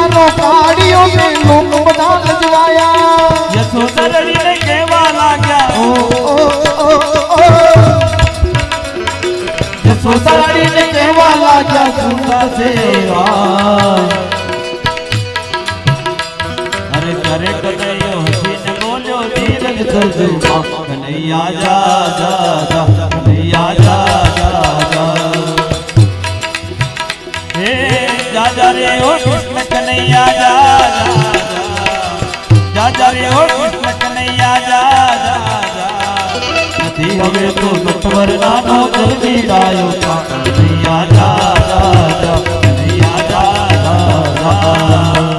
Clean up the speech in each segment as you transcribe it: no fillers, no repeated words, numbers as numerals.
નો કાઢ્યો ને લોક બધા લજવાયા યશોદરડીને કહેવા લાગ્યા યશોદરડીને કહેવા લાગ્યા સુંદર સેવા અરે કરે કનૈયો હસીને બોલ્યો ધીરજ ધરજો કનૈયા જા જા જા કનૈયા જા જા જા હે જા જા રે ઓ કૃષ્ણ કનૈયા જા જા જા રે ઓ કૃષ્ણ કનૈયા જા જા નથી હવે તો નટવર નાનો જલ્દી ડાયો કનૈયા જા જા જા કનૈયા જા જા જા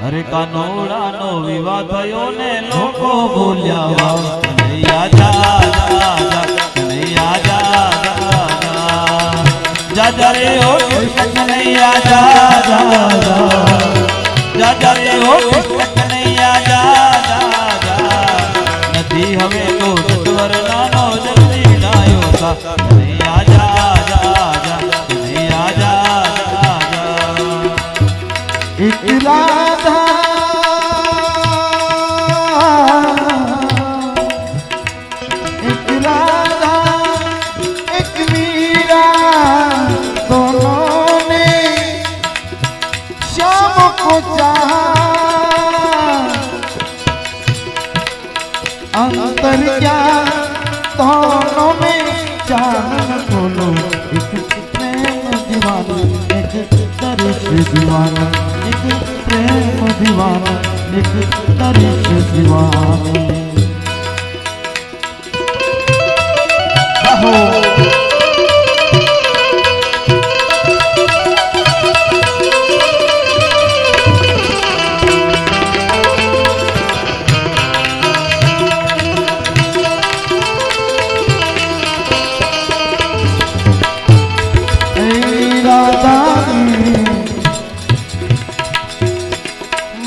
હરે કાનોડા નો વિવાહ થયો ને લોકો બોલ્યા કનૈયા જા જા જા કનૈયા જા જા જા જા રે ઓ કૃષ્ણ કનૈયા જા જા જા જા રે ઓ કૃષ્ણ કનૈયા જા જા જા નથી હવે તો નટવર નાનો જલ્દી ડાયો કનૈયા જા જા જા કનૈયા જા જા જા રાધા એક રાધા એક મીરા दोनों ने श्याम को चाहा दीवाना एक प्रेम दीवाना एक दर्श दीवानी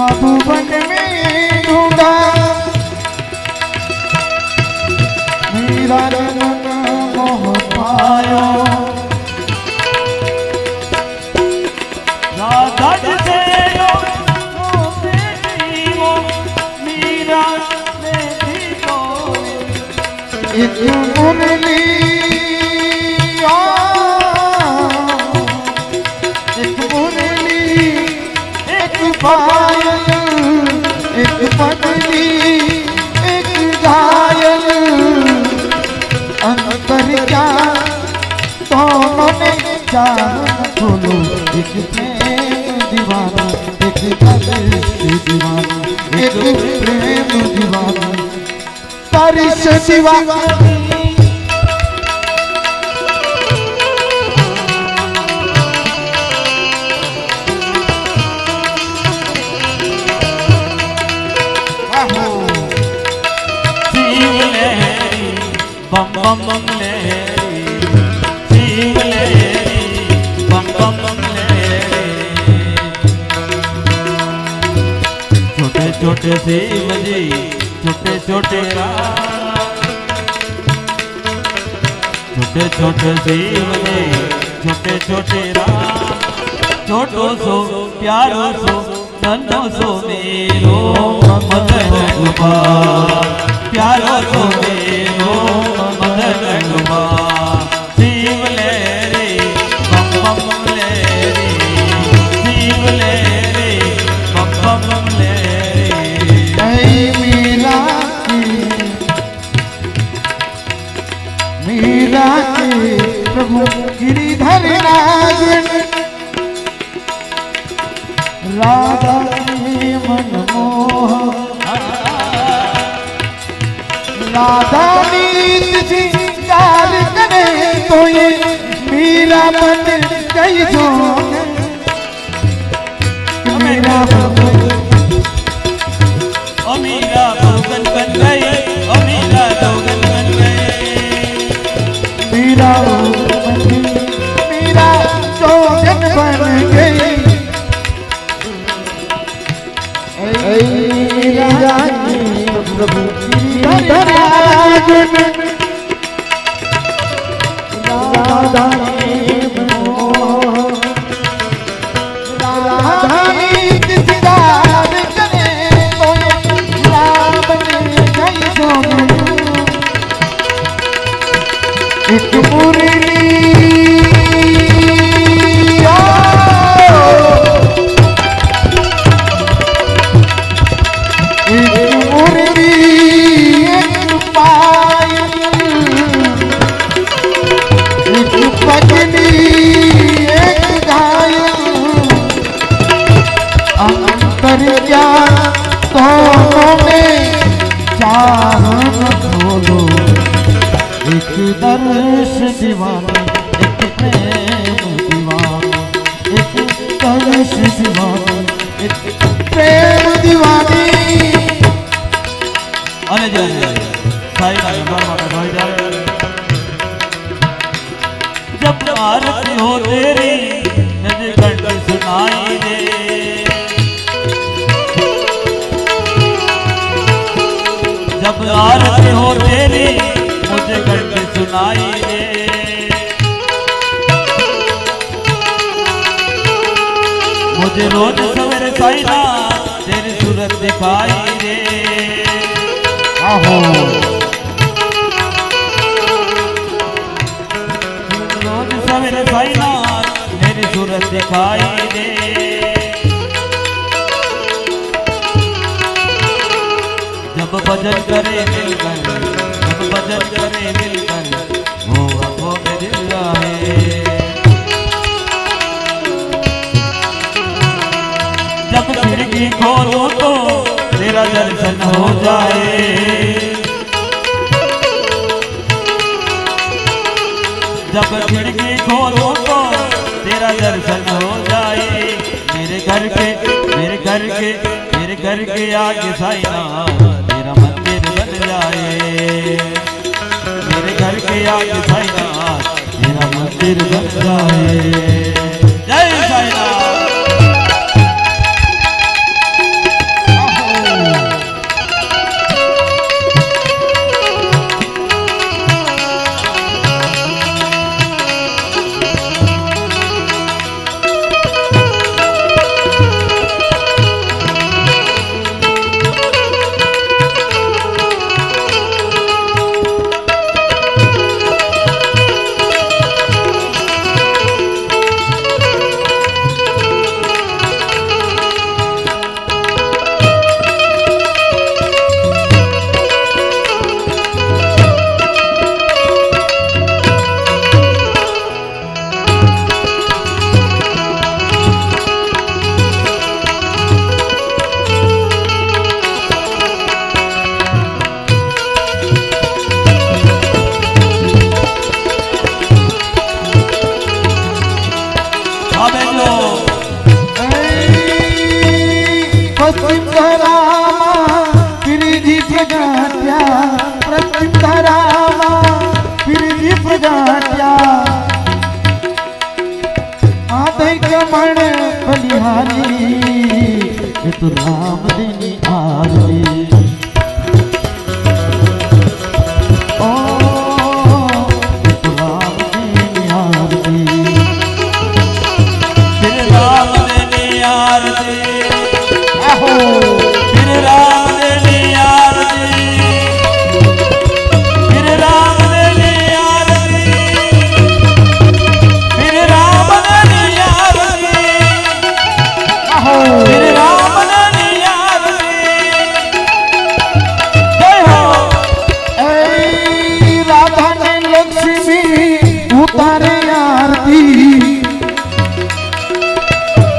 मधुबन में ढूंढा मेरा मन मोह पायो राधा से मीरा ने देखो एक मुरली एक मुरली एक पायल एक पगली एक घायल अंतर क्या दोनों ने जान खोलो एक प्रेम दीवाना एक दर्श दीवाना एक प्रेम दीवाना दर्श दीवाना बम बम बम लहरी शिव लहरी बम बम बम लहरी छोटे छोटे शिव जी छोटे छोटे राम छोटे छोटे शिव जी छोटे छोटे राम छोटो सो प्यारो सो नन्हो सो मेरो मदन गोपाल प्यारो सो मेरो मदन गोपाल शिव लहरी बम बम बम लहरी शिव लहरी बम बम बम लहरी मीरा के प्रभु गिरिधर नागन राधा के मनमोह राधा नीत सिंगार करे तो ये मीरा बन गई जो मीरा मीरा दोगन बन गई मीरा दोगन बन गई मीरा मीरा दोगन बन गई प्रभु राधा एक मुरली अंतर ज्ञान दोनों में चाहन खोलो एक दर्श दीवाना एक प्रेम दीवाना एक दर्श दीवाना एक प्रेम दीवानी अरे जय साईं का नंबर माता भाई जाए जब आरती हो तेरी नजर कंठ सुनाई दे जब आरती हो तेरी मुझे कंठ सुनाई दे मुझे रोज सवेरे साईं तेरी सूरत दिखाई दे आहो रोज सवेरे साईं तेरी सूरत दिखाई दे जब भजन करे मिलकर जब भजन करे मिलकर वो आंखों में दिल आए खिड़की खोलो तो तेरा दर्शन हो जाए। जब खिड़की खोलो तो तेरा दर्शन हो जाए। मेरे घर के आगे साईनाथ तेरा मंदिर बन जाए। मेरे घर के आगे साईनाथ तेरा मंदिर बन जाए। जय साईनाथ। पश्चिम धरामा फिरजी प्रजात्या, पश्चिम धरामा फिरजी प्रजात्या, आधे कमण बलिहारी ये तो राम देनी आरती। ओ ये तो राम देनी आरती, फिर राम देनी आरती, फिर राम देनी आरती, फिर राम देनी आरती, फिर राम देनी आरती, फिर राम देनी आरती। जय हो। ऐ राधा ने लक्ष्मी उतारे आरती,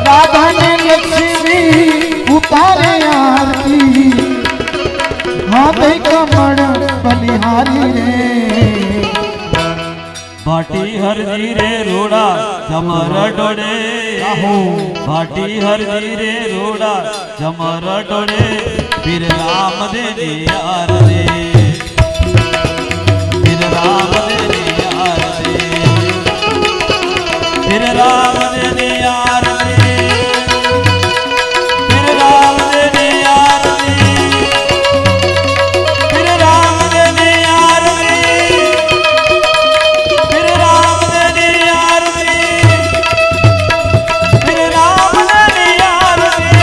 राधा ने लक्ष्मी उतारे आरती, हाथे कमण बलिहारी रे। भाटी हर जीरे रोड़ा चमर डोड़े, भाटी हर जीरे रोड़ा चमर डोड़े, फिर राम देनी आरती, फिर राम देनी आरती, फिर राम देनी आरती, फिर राम देनी आरती, फिर राम देनी आरती, फिर राम देनी आरती, फिर राम देनी आरती।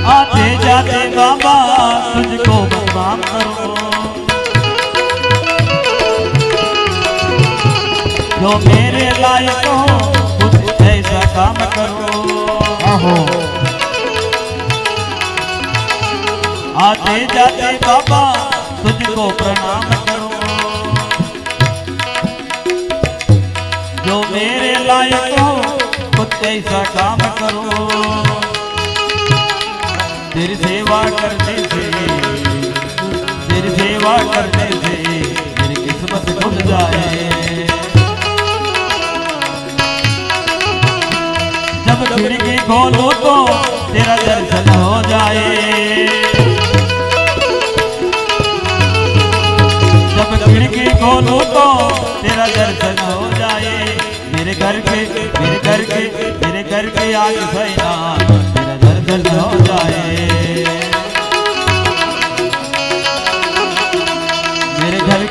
आते जाते बाबा तुझको बदनाम करो, जो मेरे लायक हो कुछ ऐसा काम करो। आते जाते बाबा तुझको प्रणाम करो, जो मेरे लायक हो कुछ ऐसा काम करो। तेरी सेवा करने से, तेरी सेवा करने से मेरी किस्मत खुल जाए। जब खिड़की खोलो तो तेरा दर्शन हो जाए। जब खिड़की खोलो तो तेरा दर्शन हो जाए। मेरे घर के आगे साईनाथ तेरा दर्शन हो जाए।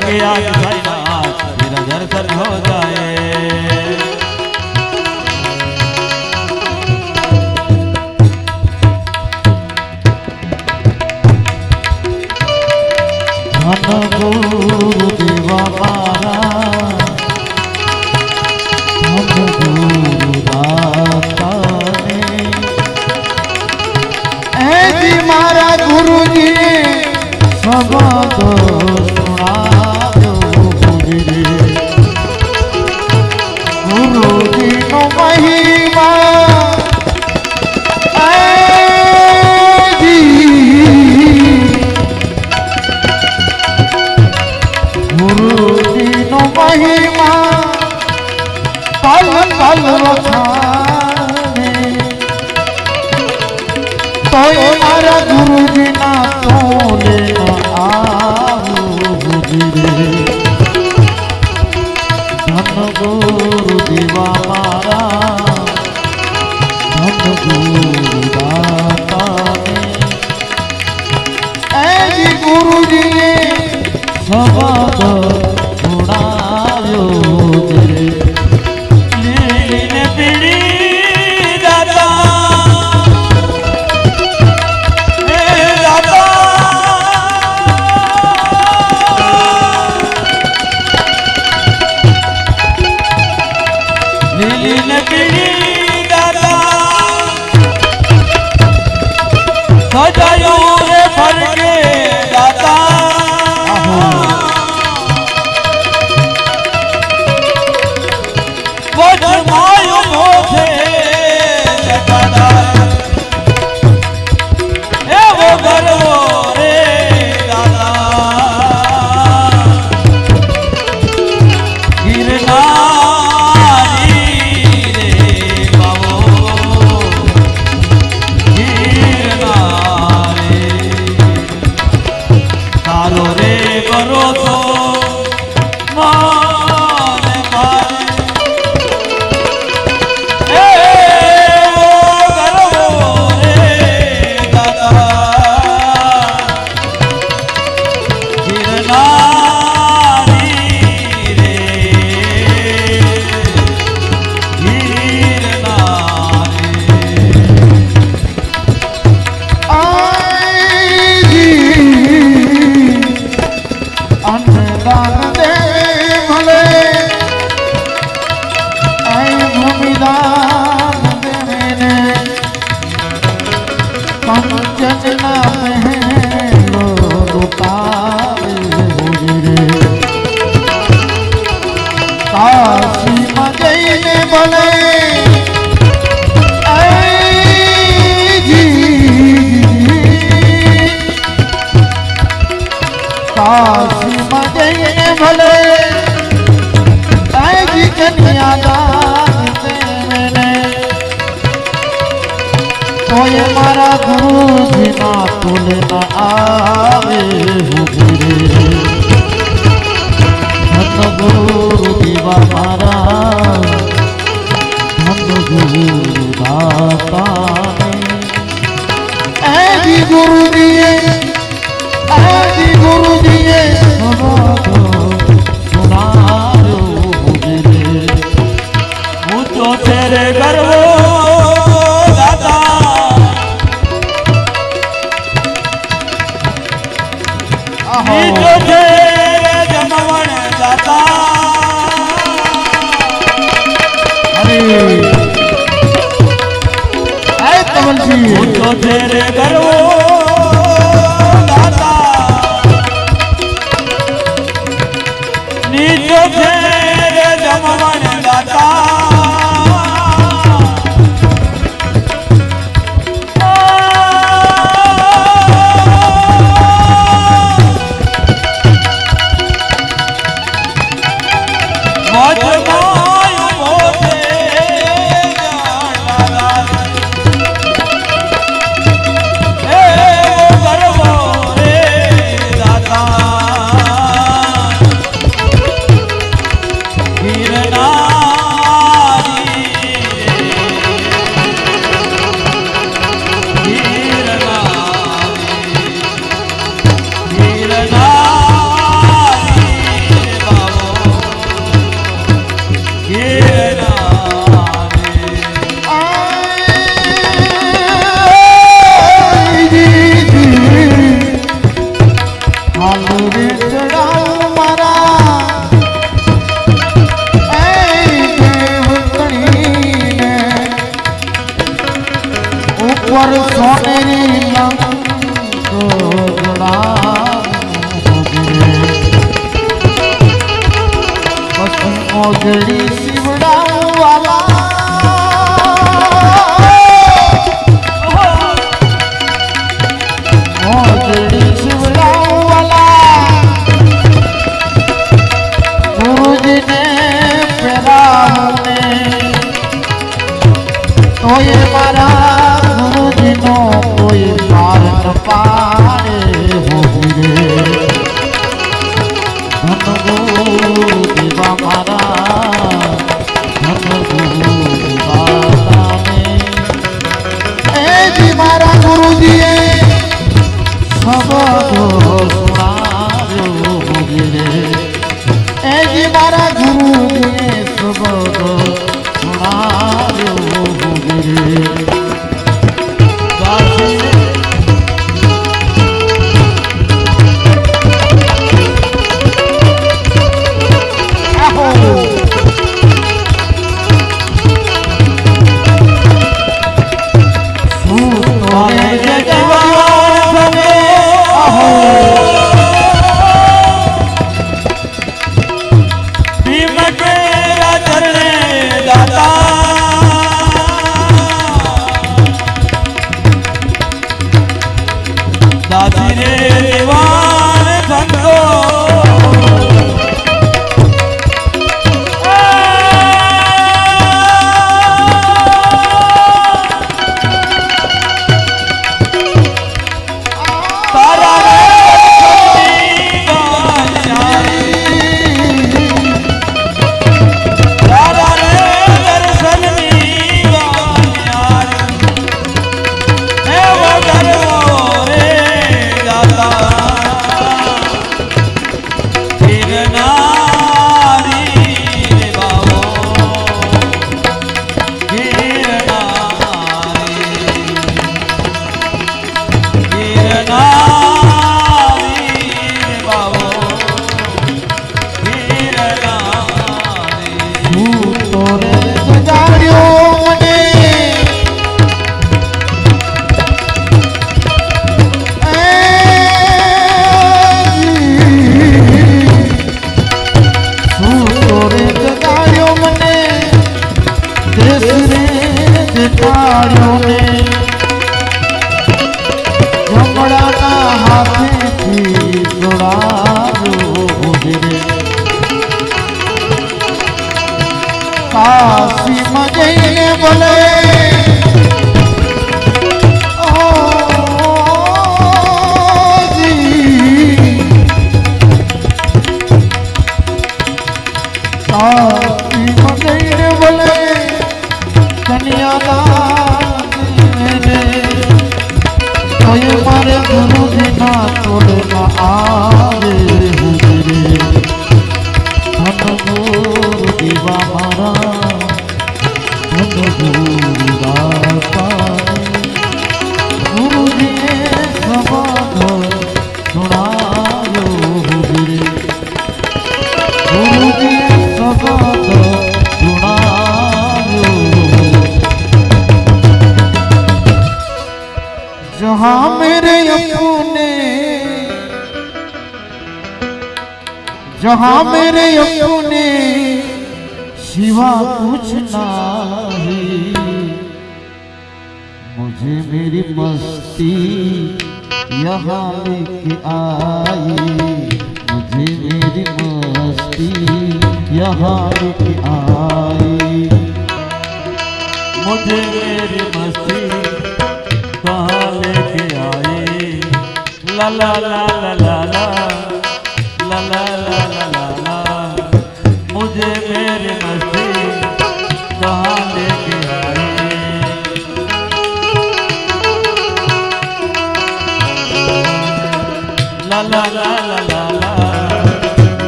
के आगे साईनाथ तेरा दर्शन हो जाए। ધન ગુરુ દેવા મારા, ધન ગુરુ દાતાને, એજી મારા ગુરુજીએ શબ્દ સુણાવ્યો ગુરુજી, ગુરુજીનો મહિમા ગુરુજીનો મહિમા પલ પલ વખાણે, તોય મારા ગુરુજીના તોલે આવું ગુરુજી, ધન ગુરુ દેવા મારા, ધન ગુરુ દાતાને, એજી ગુરુજીએ શબ્દ સુણાવ્યો છે, લીલીને પીળી દાતા, હે દાતા, લીલીને પીળી દાતા, સજાયું રે ફરકે દાતા, વજમાયો મોથે જટાદાર, એવો ગરવો રે દાદા, ગિરનારી રે બાવો, ગિરનારી તારો રે ભરોસો માને મારે, અન્નદાન દે ભલે, ભૂમિદાન દેને, પંચના પહેલો લૂટાવે રે, કાશીમાં જઈને ભલે કાશીમાં જઈને ભલે એજી કન્યાદાન દેને, તોય મારા ગુરુજીના તોલે ના આવે હુજરે, ધન ગુરુ દેવા મારા, ધન ગુરુ દાતાને, એજી ગુરુજીએ, એજી ગુરુજીએ શબ્દ સુણાવ્યો હુજરે, ઊંચો છે રે ગરવો દાદા, નીચો છે રે જમવણ દાતા, ઊંચો છે રે ગરવો દાદા, નીચો છે રે જમવણ દાતા, ગિરનારી મોજડી શિવડાવું વાલા મોજડી શિવડાવું વાલા ગુરુજીને પેરાવું ને તોય મારા ગુરુજીનો કોઈ પાર ન પાડે હોવી રે દેવા મારા જી મારા ગુરુજીએ શબ્દો સુણાવ્યો રે જી મારા ગુરુજીએ શબ્દો સુણાવ્યો રે કાશી માં જઈને બોલે કાશી માં જઈને બોલે કન્યાદાન તોય મારે ગુરુજીના તોડમાં આવે દેવા મારા ગુરુજીએ શબ્દ સુણાવ્યો ગુરુજીએ શબ્દ સુણાવ્યો જહાં મેરે अपने जहाँ मेरे अपने सिवा कुछ नहीं मुझे मेरी मस्ती यहाँ लेके आई मुझे मेरी मस्ती यहाँ लेके आई मुझे मेरी मस्ती कहाँ लेके आई ला ला ला ला ला ला ला ला ला ला ला ला मुझे मेरी मस्ती कहाँ लेके आई ला ला ला ला ला ला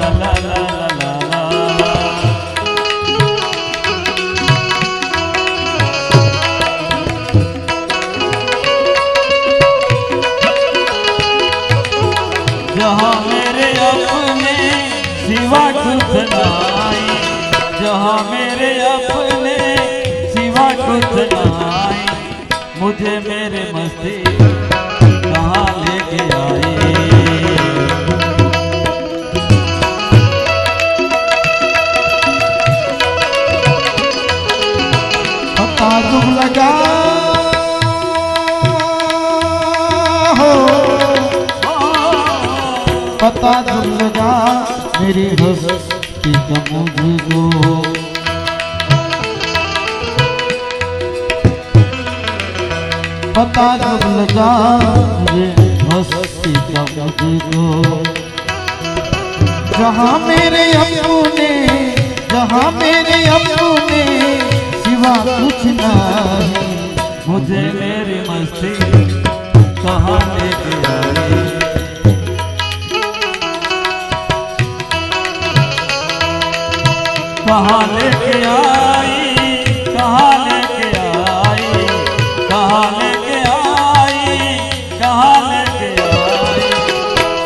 ला ला ला ला ला जहाँ मेरे अपने सिवा कुछ नहीं जहाँ मेरे अपने सिवा कुछ नहीं मुझे मेरे मस्ती कहाँ लेके आई कब लगा मेरी हस्ती का मुझको पता कब लगा मेरी हस्ती का मुझको जहाँ मेरे अपने सिवा कुछ नहीं मुझे मेरी मस्ती कहाँ लेके आई कहाँ लेके आई कहाँ लेके आई कहाँ लेके आई कहाँ लेके आई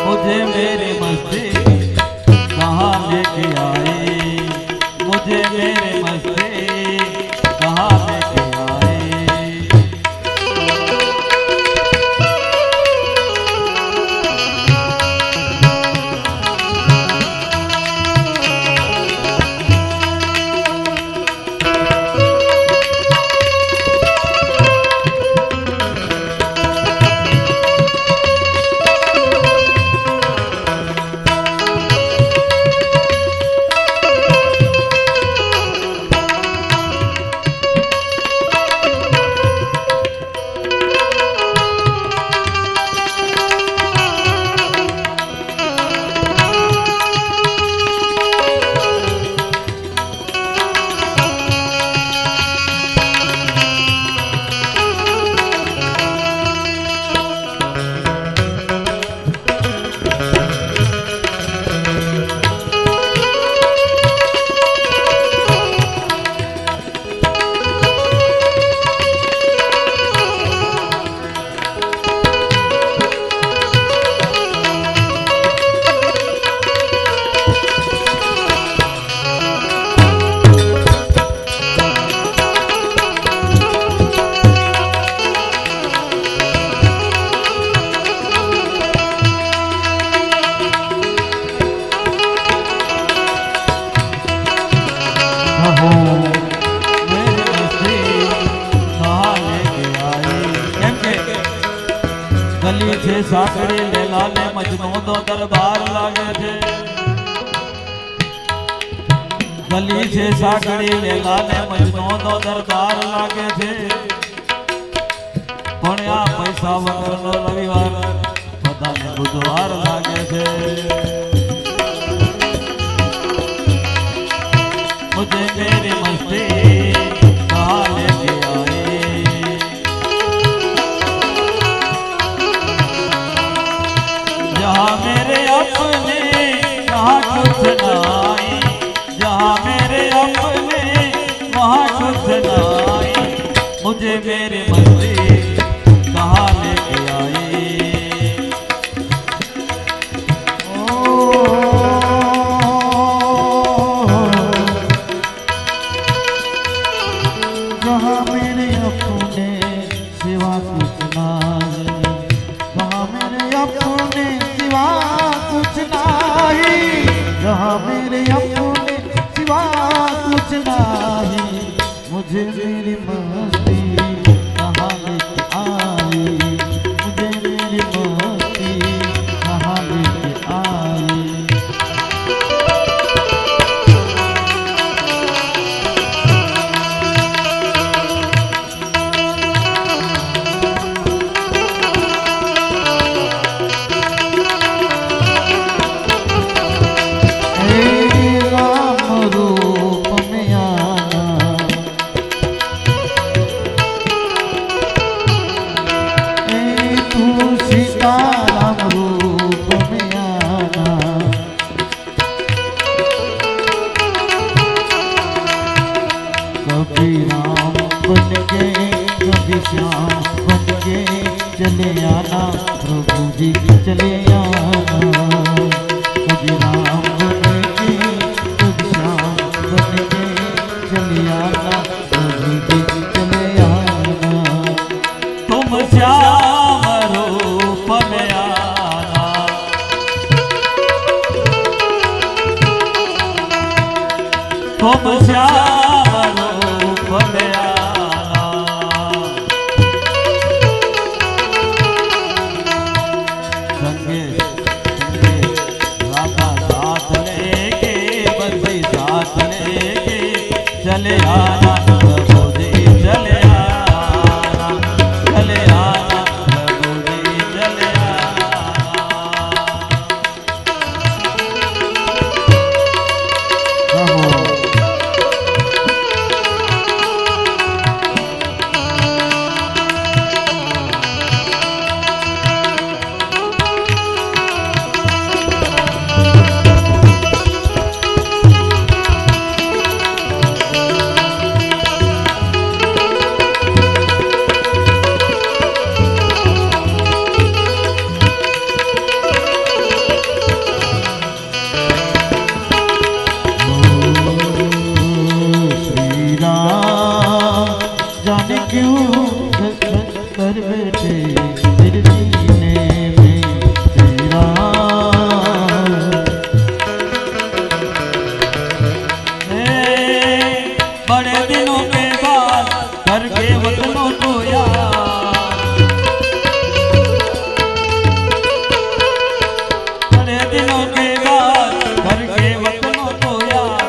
मुझे मेरी मस्ती कहाँ लेके आई मुझे मेरी मस्ती कहाँ लेके आई ગલી છે સાંકડી લેલા ને મજનુ નો દરબાર લાગે છે ગલી છે સાંકડી લેલા ને મજનુ નો દરબાર લાગે છે પણ આ પૈસા વગરનો રવિવાર બધાને બુધવાર લાગે છે मुझे मेरी मस्ती कहाँ लेके आई जहाँ मेरे अपने वहाँ कुछ नहीं जहाँ मेरे अपने वहाँ कुछ नहीं मुझे मेरी मस्ती कहाँ लेके आई जहाँ मेरे अपने सिवा कुछ नहीं जहाँ मेरे अपने सिवा कुछ नहीं जहाँ मेरे अपने सिवा कुछ नहीं मुझे मेरी मस्ती कहाँ लेके आई मुझे मेरी मस्ती कहाँ लेके आई कभी राम बन के कभी श्याम बन के चले आना प्रभु जी चले आना कभी राम बन के कभी श्याम बन के चले आना प्रभु जी चले आना तुम श्याम रूप में आना तुम श्याम रूप में आना संगे संगे राम चले आना प्रभु जी चले आना, चले आना प्रभु जी चले आना। जाने क्यों कर बैठे तेरे सीने में तेरा। बड़े दिनों के बाद घर के वतनों को याद, बड़े दिनों के बाद घर के वतनों को याद,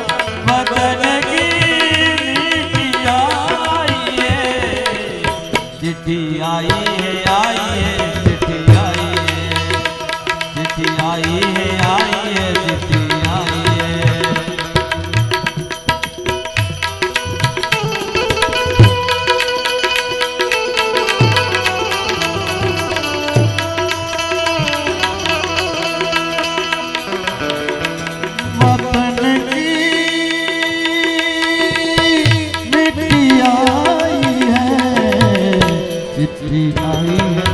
वतन की चिट्ठी आई है, चिट्ठी आई है, चिट्ठी आई है, चिट्ठी आई है। वतन की मिट्टी आई है, चिट्ठी आई है,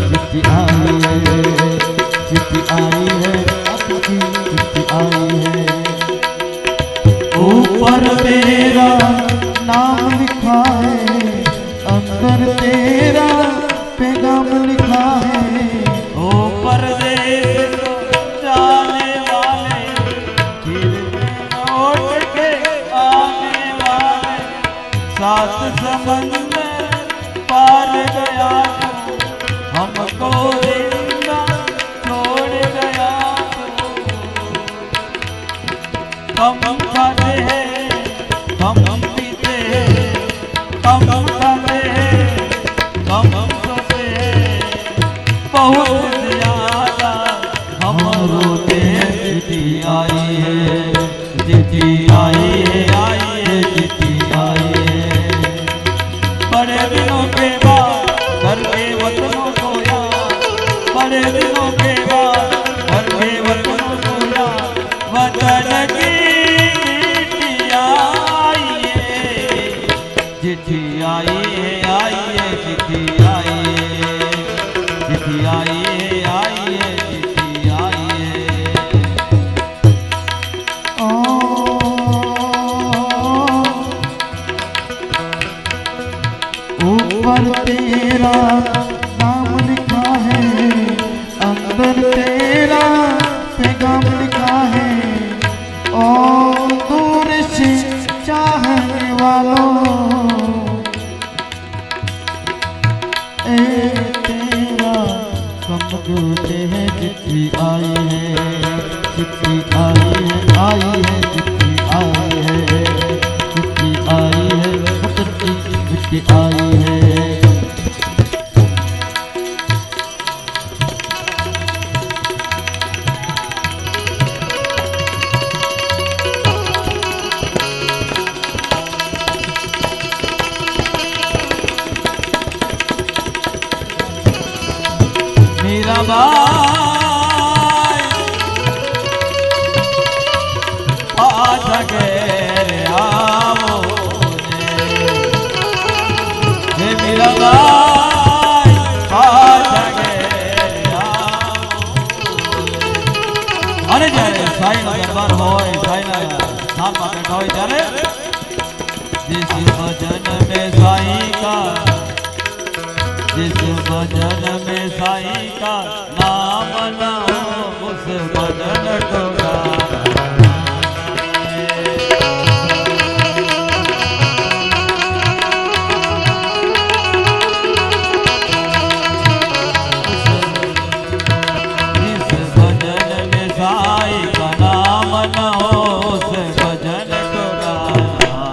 चिट्ठी आई है, चिट्ठी आई है, आपकी चिट्ठी आई है। ऊपर तेरा नाम लिखा है, अंदर तेरा पैगाम लिखा है। ऊपर देश को जाने वाले, फिर लौट के आने वाले, सात समंदर पार गया तू, हमको जिंदा छोड़ गया तू। कम खाते हैं, कम पीते हैं, कम खाते हैं, कम सोते हैं, बहुत ज्यादा हम रोते हैं। चिट्ठी आई है, चिट्ठी आई है, चिट्ठी आई है। बड़े दिनों के बाद घर के वतनों को याद, बड़े दिनों के बाद घर के वतनों को याद, वतन की चिट्ठी आई है, चिट्ठी आई है, चिट्ठी आई है, चिट्ठी आई है, चिट्ठी आई है। ऊपर तेरा नाम लिखा है, अंदर तेरा पैगाम लिखा है। और दूर से चाहने वालों, ए तेरा समझते हैं। चिट्ठी आई है, चिट्ठी आई है, चिट्ठी आई है, चिट्ठी आई है, चिट्ठी आई है। मेरा भाई आज गए आओ रे, मेरा भाई आज गए आओ। अरे जारे साईं नो दरबार होय, साईं ना नाम में बैठा होय जारे, जिस भजन में साईं का, जिस भजन में साईं का नाम न हो, उस भजन को गाना। जिस भजन में साईं का नाम न हो, उस भजन को गाना।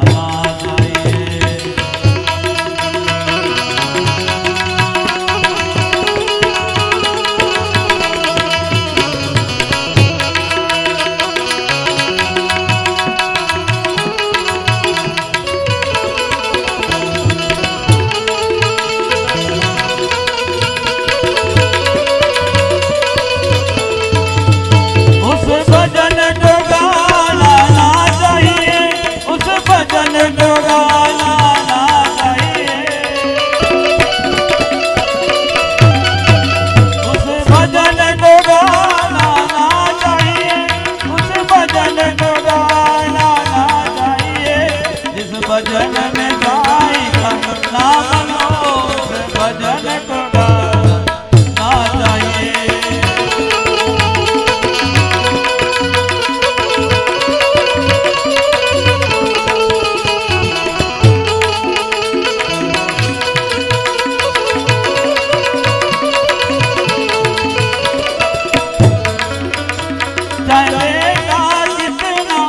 बेटा कितना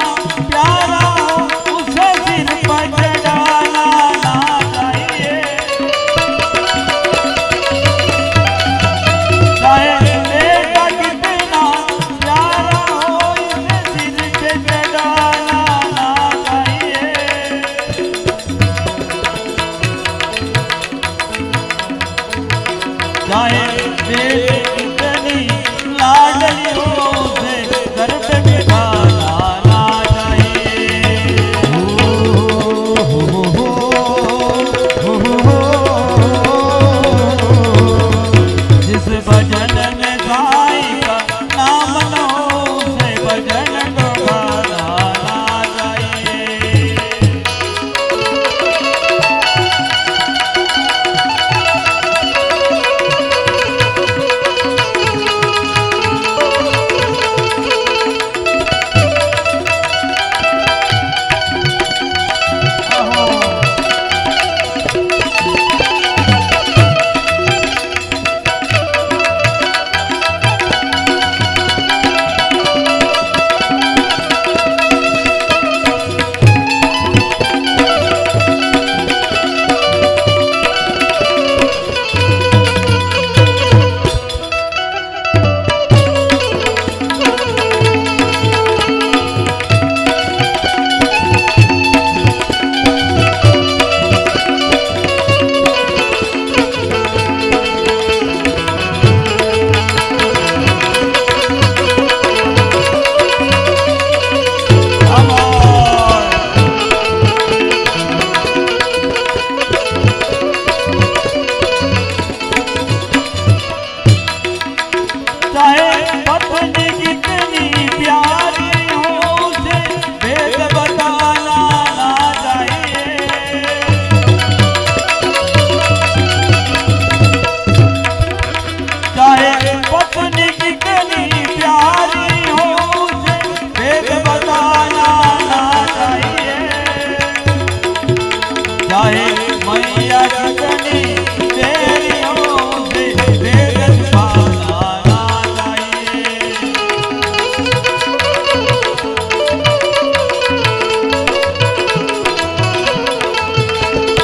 प्यारा हो उसे सिर पर चढ़ाना ना चाहिए। चाहे बेटा कितना प्यारा हो उसे सिर पे चढ़ाना ना चाहिए। चाहे बेटे कितनी लाडली हो उसे घर पे बिठाना ना चाहिए। जिस भजन में साईं का नाम न हो उसे भजन को गाना ना चाहिए। चाहे पत्नी कितनी प्यारी हो उसे भेद बताना ना चाहिए। चाहे पत्नी कितनी प्यारी हो उसे भेद बताना ना चाहिए। चाहे मैया कितनी तेरी हो उसे भेद छुपाना ना चाहिए।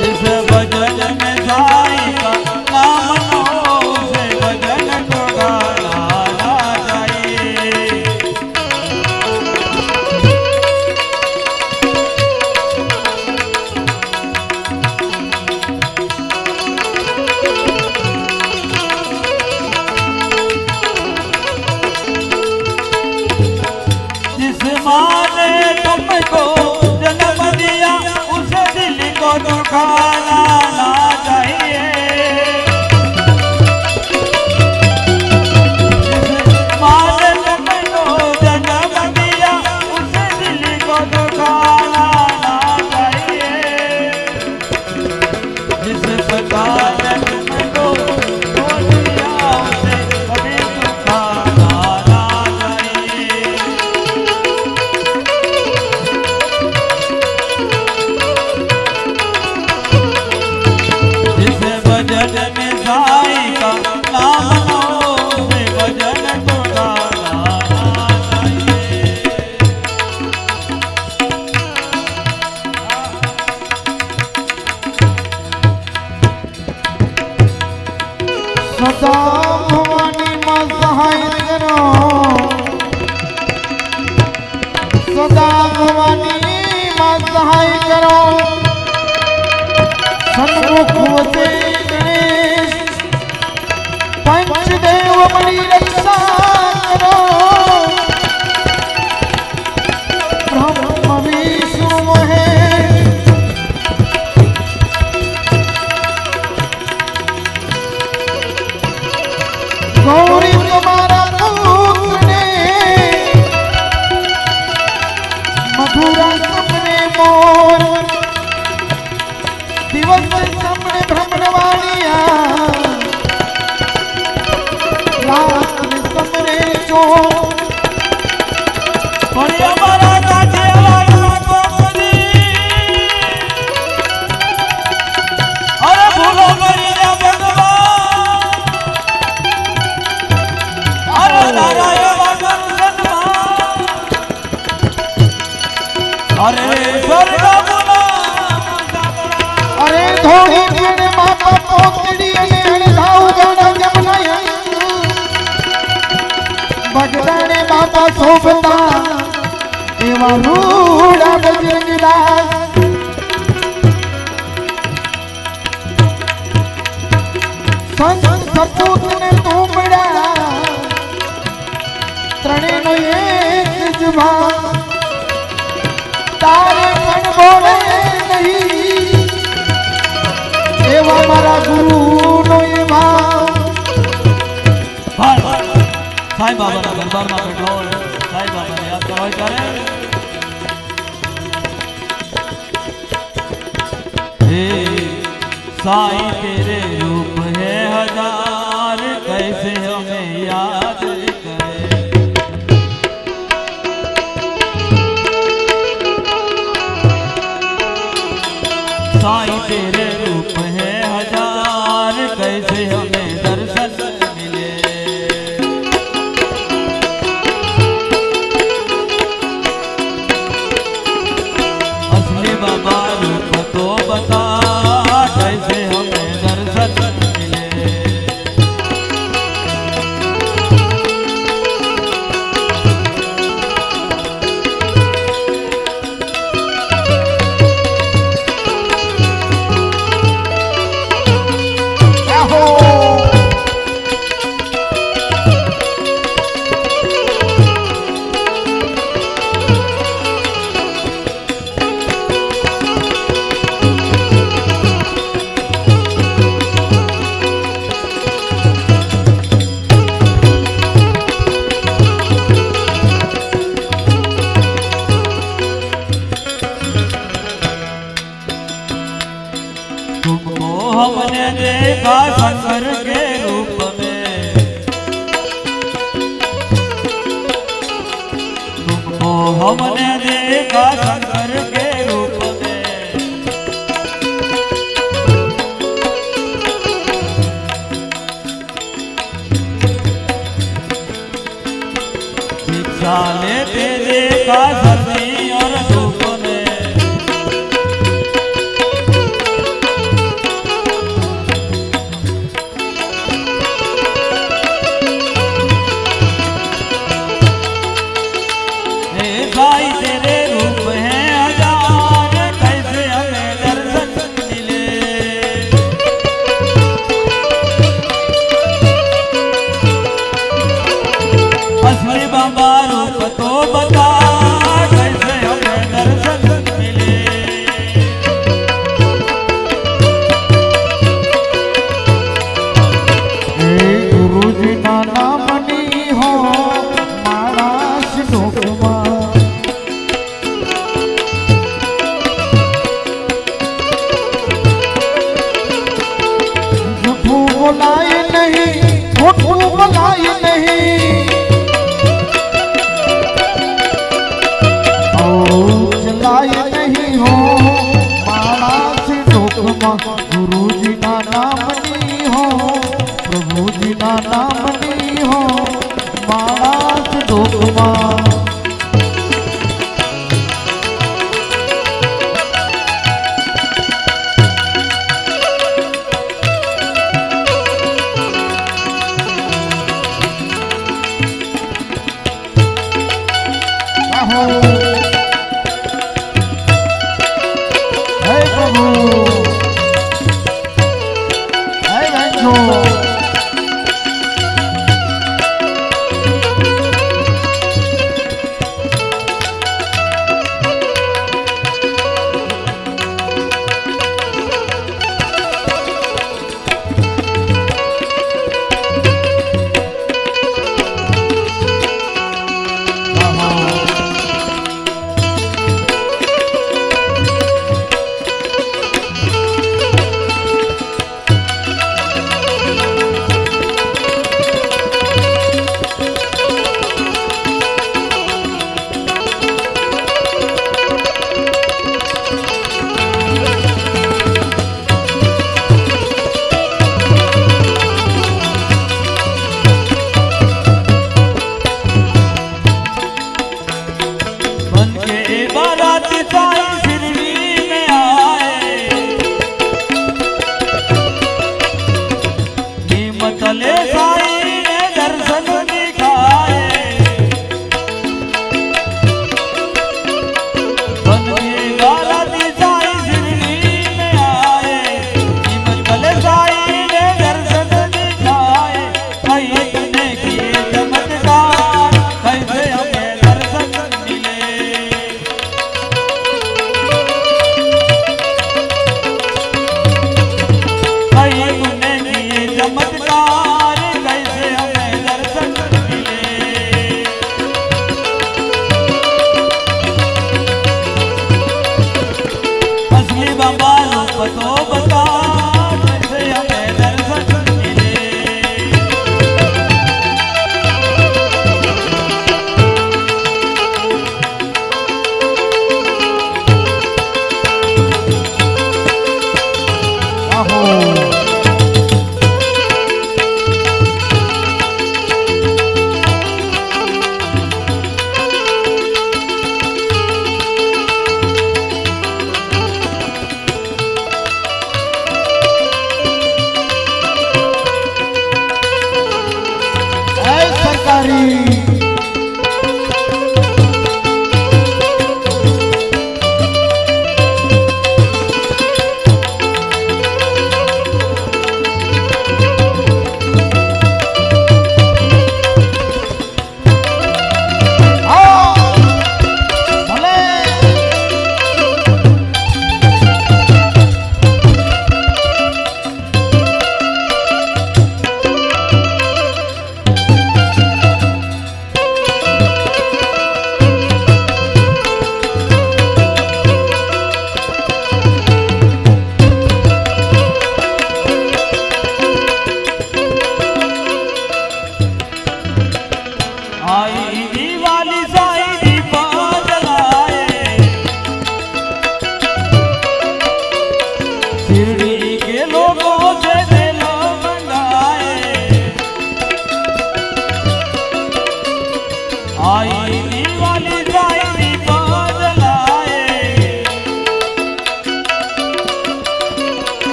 जिस भजन में साईं का नाम न हो उसे भजन को गाना ना चाहिए। जिस माँ ने तुमको जन्म दिया उसे दिल को दुखाना ना चाहिए। जिस माँ ने तुमको जन्म दिया उसे दिल को दुखाना ना चाहिए। जिस पिता ने तुमको खो दिया उसे कभी दुखाना ना चाहिए। जिस भजन में साईं का नाम न हो उसे भजन को गाना ना चाहिए। સદા ભવાનીમાં સહાય કરો, સદા ભવાનીમાં સહાય કરો, સન્મુખ વસે ગણેશ પંચદેવ મણી રક્ષા કરો, બ્રહ્મ વિષ્ણુ મહેશ ગૌરી તમારા પુત્રને મધુરા સમને મોર દિવસ સમને ભ્રમણવાણિયા રાત સમને ચોર પણ અમારા કાઠિયાવાડમાં કોકની અરે ભૂલો કરી જા ભગવાન, અરે તારા એવા દર્શનમાં अरे स्वर्ग अरे धोनी पीने माता पोतड़ी ने हणधाऊ गाना जमनाया भगताने बाबा शोभता एवा रूड़ा बजरंगदास संत सपूत ने तूमड़ा त्रणेय नो एक जुबान तारे पण बोले नहीं एवा मारा गुरु नो ये भाव साईं बाबा ना दरबार में बैठो साईं बाबा ने याद करवाई करे हे साईं तेरे रूप है हजार कैसे हमें याद करे साईं तेरे रूप है हजार कैसे हमें दर्शन मिले असली बाबा रूप तो बता कैसे हमें दर्शन मिले तुमको हमने देखा शंकर के रूप में तुमको हमने देखा शंकर के रूप में भिक्षा लेते देखा सर्दी और धूप में साई तेरे रूप है हजार कैसे हमें दर्शन मिले असली बाबा रूप तो बता कैसे हमें दर्शन मिले गुरु जी ना नाम नी हो मारा सिद्धोमा बोलाए नहीं झूठू बोलाए नहीं और चलाए नहीं हो मारा से डोकमा गुरु जी ना नाम नहीं हो प्रभु जी ना नाम नहीं हो मारा से डोकमा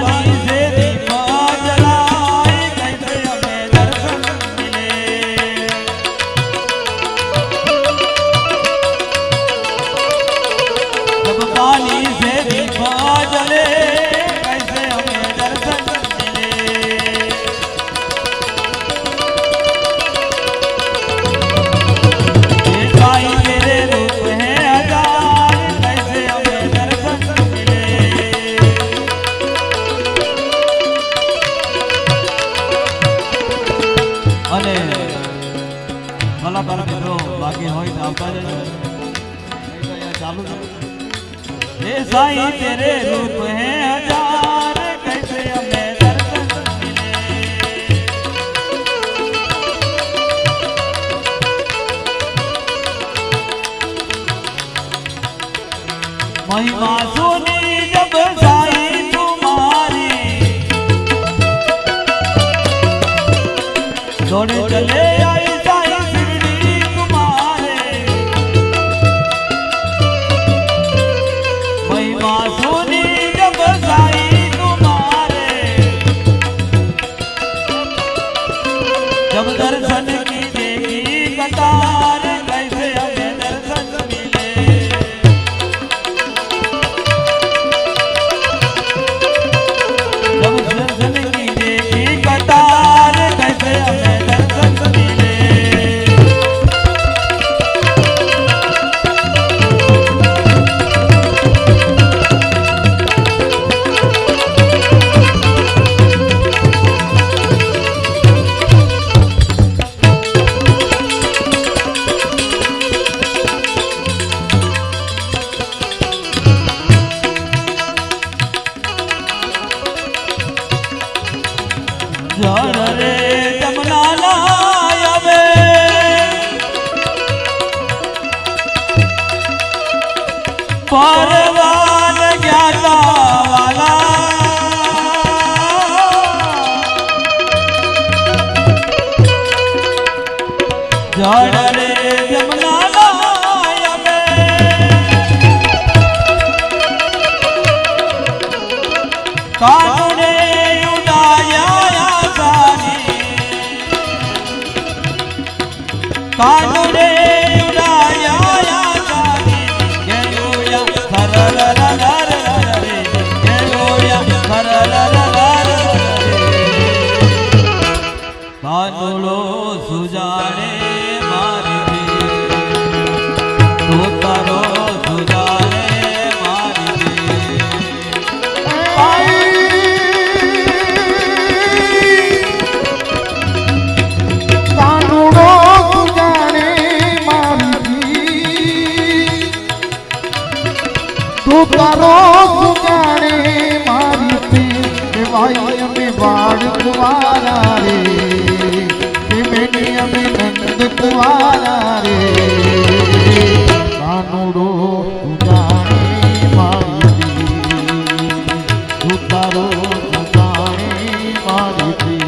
काली से दीप जलाए कैसे हमें दर्शन मिले। जब काली से दीप जले कैसे हमें दर्शन मिले। ये साईं तेरे रूप हैं हजार कैसे हमें दर्शन मिले। અને કલાકાર મિત્રો બાકી હોય તો આવતા જજો, નહીં તો અહીંયા ચાલુ છે। हे साईं तेरे रूप हैं हजार कैसे हमें दर्शन मिले। महिमा सुनी जब साईं तुम्हारी दौड़े चले आई साईं शिरडी तुम्हारे। महिमा सुनी जब साईं तुम्हारे, जब दर्शन की देगी कतार कैसे हमें दर्शन मिले। जब दर्शन की देगी कतार कैसे हमें दर्शन मिले। जड़ रे जमुना लायवे परवान ज्ञाता वाला। जड़ रे जमुना लायवे कानूने उड़ाया कानूने उड़ाया जानी ये गोया खरल लगर रे ये गोया खरल लगर रे। कानूलो सुजाने मारी तो करो सुजाने मारी। કાનુડો તું તારો સુજાણે મારી પી ભાઈ અમે બાળ કુવાલા રે મેની અમે નંદ કુવાલા રે। કાનુડો સુજાણે મારી પી તું તારો સુજાણે મારી પી।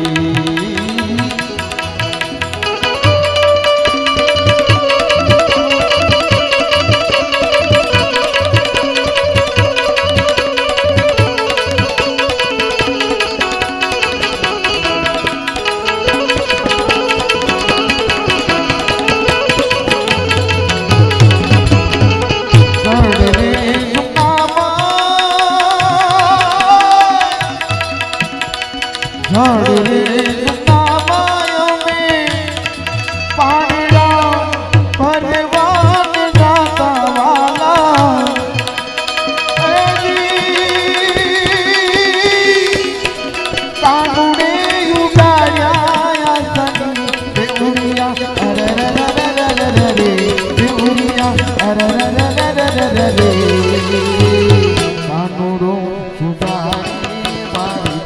કાનુડો સુધારે મારી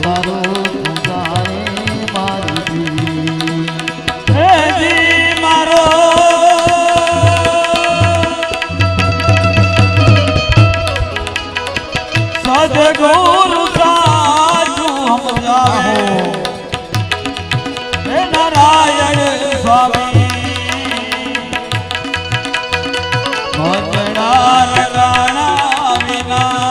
તારો સુધારે મારી હે જી મારો સદગુરુ સાચું હમ જાહો હે નારાયણ સ્વામી ભજડા લગાણા વિના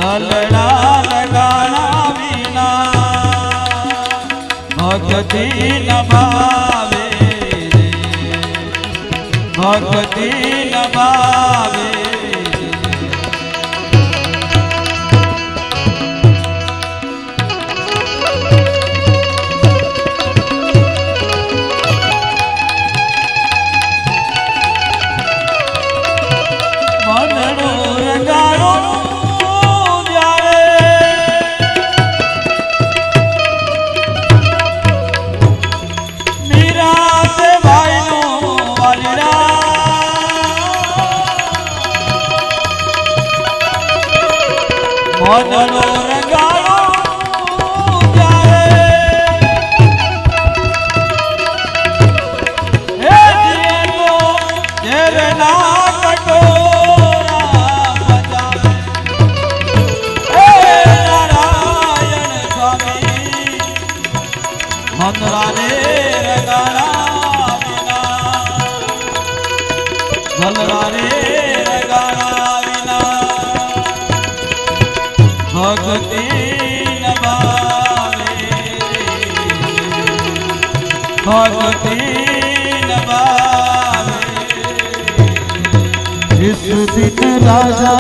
લલડા લગાણા વિના ભક્તિ ન ભાવે ભક્તિ ન ભાવે મનનો રંગાળો ત્યારે હે જીવો ઝેરના કટોરા બજાવે હે નારાયણ સ્વામી મંદરાને રંગાળા વિના ગલરાને ભક્તિ ન ભાવે ભક્તિ ન ભાવે इस दिन राजा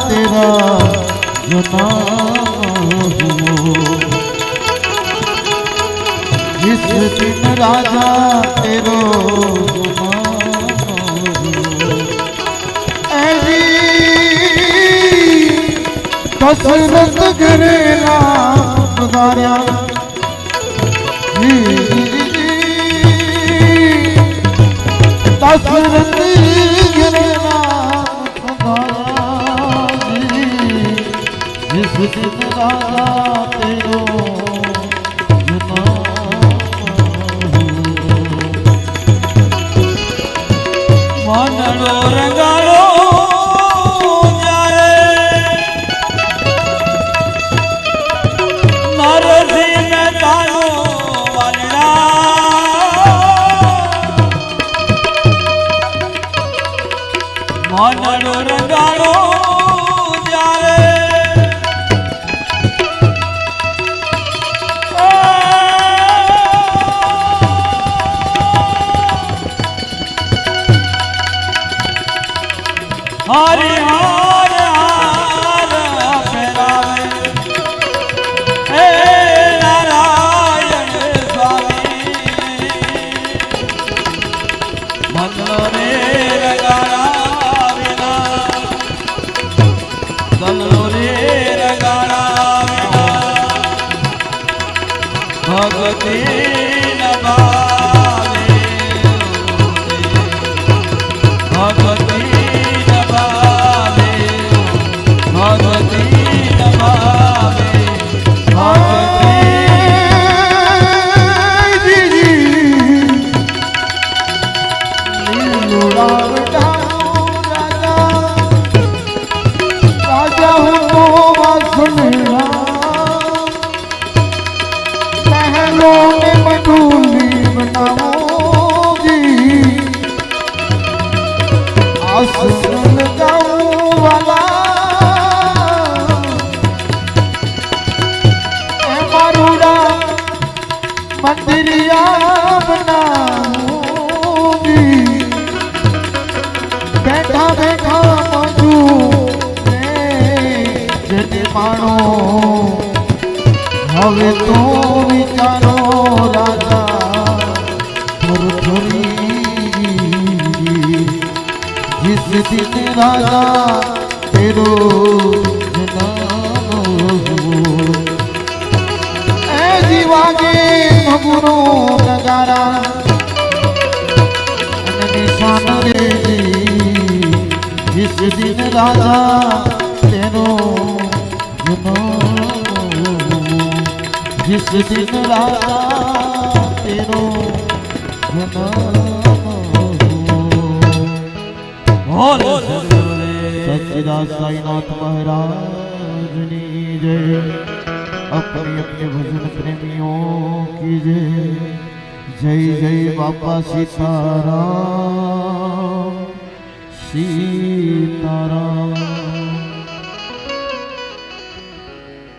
तेरा जन्म हुआ इस दिन राजा तेरो दशरथ घरेला गुजार्या दशरथ घरेला गुजार्या जिस दिन राजा तेरो મનડો રંગાળો મનડો રંગાળો જ્યારે હરિ હાર હાર ફેરાવે હે નારાયણ સ્વામી મનડો રે રંગાળા ગલરો રે રગાડા ભક્તિ ન ભાવે ભક્તિ ન ભાવે ભક્તિ ન ભાવે मंदिरिया बनाऊंगी बैठा बैठा मधु जन मानो હવે તો વિચારો રાજા થોડી जिस दिन राजा तेरो जीवागे भगुरो नगारा निशान रे जिस दिन राजा तेरो जिस दिन राजा तेरो सच्चिदानंद साईनाथ महाराज की जय। अपने अपने भजन प्रेमियों की जय। जय जय बापा सीताराम सीताराम।